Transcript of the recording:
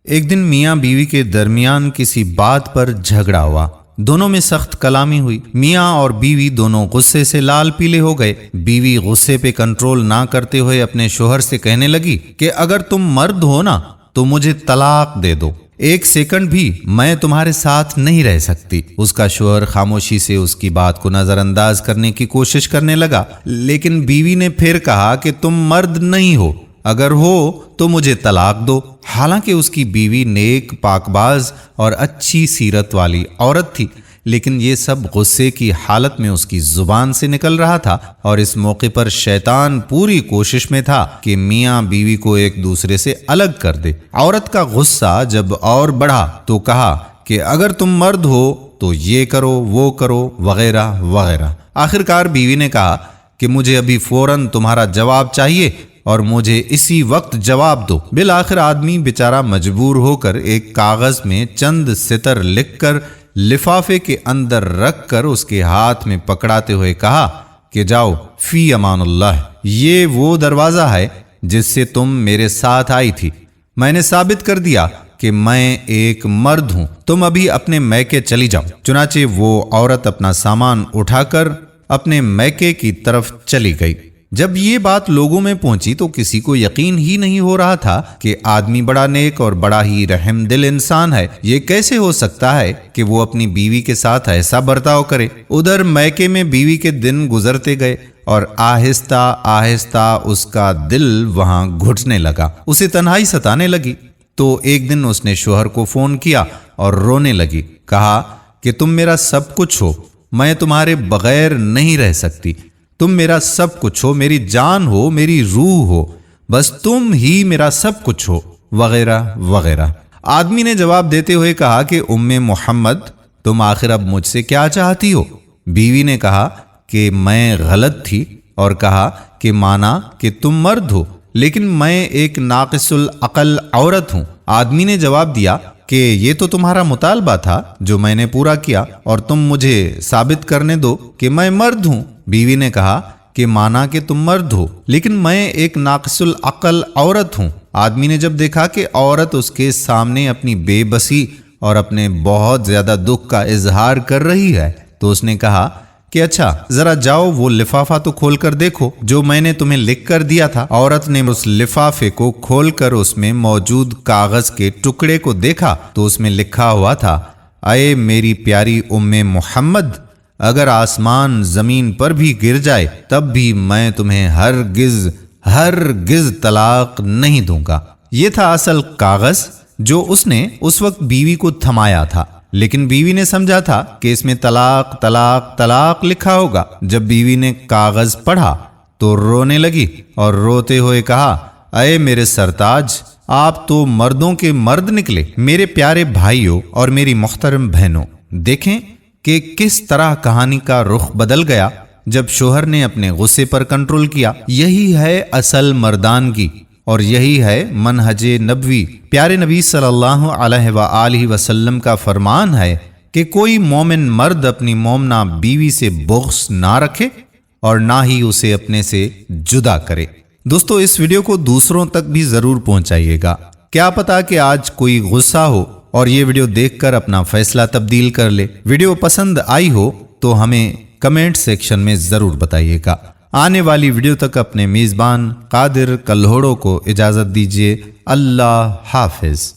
ایک دن میاں بیوی کے درمیان کسی بات پر جھگڑا ہوا، دونوں میں سخت کلامی ہوئی۔ میاں اور بیوی دونوں غصے سے لال پیلے ہو گئے۔ بیوی غصے پہ کنٹرول نہ کرتے ہوئے اپنے شوہر سے کہنے لگی کہ اگر تم مرد ہو نا تو مجھے طلاق دے دو، 1 سیکنڈ بھی میں تمہارے ساتھ نہیں رہ سکتی۔ اس کا شوہر خاموشی سے اس کی بات کو نظر انداز کرنے کی کوشش کرنے لگا، لیکن بیوی نے پھر کہا کہ تم مرد نہیں ہو، اگر ہو تو مجھے طلاق دو۔ حالانکہ اس کی بیوی نیک، پاک باز اور اچھی سیرت والی عورت تھی، لیکن یہ سب غصے کی حالت میں اس کی زبان سے نکل رہا تھا، اور اس موقع پر شیطان پوری کوشش میں تھا کہ میاں بیوی کو ایک دوسرے سے الگ کر دے۔ عورت کا غصہ جب اور بڑھا تو کہا کہ اگر تم مرد ہو تو یہ کرو، وہ کرو، وغیرہ وغیرہ۔ آخرکار بیوی نے کہا کہ مجھے ابھی فوراً تمہارا جواب چاہیے اور مجھے اسی وقت جواب دو۔ بالآخر آدمی بیچارہ مجبور ہو کر ایک کاغذ میں چند سطر لکھ کر لفافے کے اندر رکھ کر اس کے ہاتھ میں پکڑاتے ہوئے کہا کہ جاؤ فی امان اللہ، یہ وہ دروازہ ہے جس سے تم میرے ساتھ آئی تھی۔ میں نے ثابت کر دیا کہ میں ایک مرد ہوں، تم ابھی اپنے میکے چلی جاؤ۔ چنانچہ وہ عورت اپنا سامان اٹھا کر اپنے میکے کی طرف چلی گئی۔ جب یہ بات لوگوں میں پہنچی تو کسی کو یقین ہی نہیں ہو رہا تھا کہ آدمی بڑا نیک اور بڑا ہی رحم دل انسان ہے، یہ کیسے ہو سکتا ہے کہ وہ اپنی بیوی کے ساتھ ایسا برتاؤ کرے۔ ادھر میکے میں بیوی کے دن گزرتے گئے اور آہستہ آہستہ اس کا دل وہاں گھٹنے لگا، اسے تنہائی ستانے لگی۔ تو ایک دن اس نے شوہر کو فون کیا اور رونے لگی، کہا کہ تم میرا سب کچھ ہو، میں تمہارے بغیر نہیں رہ سکتی، تم میرا سب کچھ ہو، میری جان ہو، میری روح ہو، بس تم ہی میرا سب کچھ ہو، وغیرہ وغیرہ۔ آدمی نے جواب دیتے ہوئے کہا کہ محمد تم آخر اب مجھ سے کیا چاہتی ہو؟ بیوی نے کہا کہ میں غلط تھی اور کہا کہ مانا کہ تم مرد ہو، لیکن میں ایک ناقص العقل عورت ہوں۔ آدمی نے جواب دیا کہ یہ تو تمہارا مطالبہ تھا جو میں نے پورا کیا، اور تم مجھے ثابت کرنے دو کہ میں مرد ہوں۔ بیوی نے کہا کہ مانا کہ تم مرد ہو، لیکن میں ایک ناقص العقل عورت ہوں۔ آدمی نے جب دیکھا کہ عورت اس کے سامنے اپنی بے بسی اور اپنے بہت زیادہ دکھ کا اظہار کر رہی ہے تو اس نے کہا کہ اچھا ذرا جاؤ وہ لفافہ تو کھول کر دیکھو جو میں نے تمہیں لکھ کر دیا تھا۔ عورت نے اس لفافے کو کھول کر اس میں موجود کاغذ کے ٹکڑے کو دیکھا تو اس میں لکھا ہوا تھا، اے میری پیاری محمد، اگر آسمان زمین پر بھی گر جائے تب بھی میں تمہیں ہرگز طلاق نہیں دوں گا۔ یہ تھا اصل کاغذ جو اس نے اس وقت بیوی کو تھمایا تھا، لیکن بیوی نے سمجھا تھا کہ اس میں طلاق طلاق طلاق لکھا ہوگا۔ جب بیوی نے کاغذ پڑھا تو رونے لگی اور روتے ہوئے کہا، اے میرے سرتاج، آپ تو مردوں کے مرد نکلے، میرے پیارے بھائیوں اور میری محترم بہنوں، دیکھیں کہ کس طرح کہانی کا رخ بدل گیا جب شوہر نے اپنے غصے پر کنٹرول کیا۔ یہی ہے اصل مردانگی اور یہی ہے منہج نبوی۔ پیارے نبی صلی اللہ علیہ وآلہ وسلم کا فرمان ہے کہ کوئی مومن مرد اپنی مومنہ بیوی سے بغض نہ رکھے اور نہ ہی اسے اپنے سے جدا کرے۔ دوستو اس ویڈیو کو دوسروں تک بھی ضرور پہنچائیے گا، کیا پتا کہ آج کوئی غصہ ہو اور یہ ویڈیو دیکھ کر اپنا فیصلہ تبدیل کر لے۔ ویڈیو پسند آئی ہو تو ہمیں کمنٹ سیکشن میں ضرور بتائیے گا۔ آنے والی ویڈیو تک اپنے میزبان قادر کلہوڑوں کو اجازت دیجیے۔ اللہ حافظ۔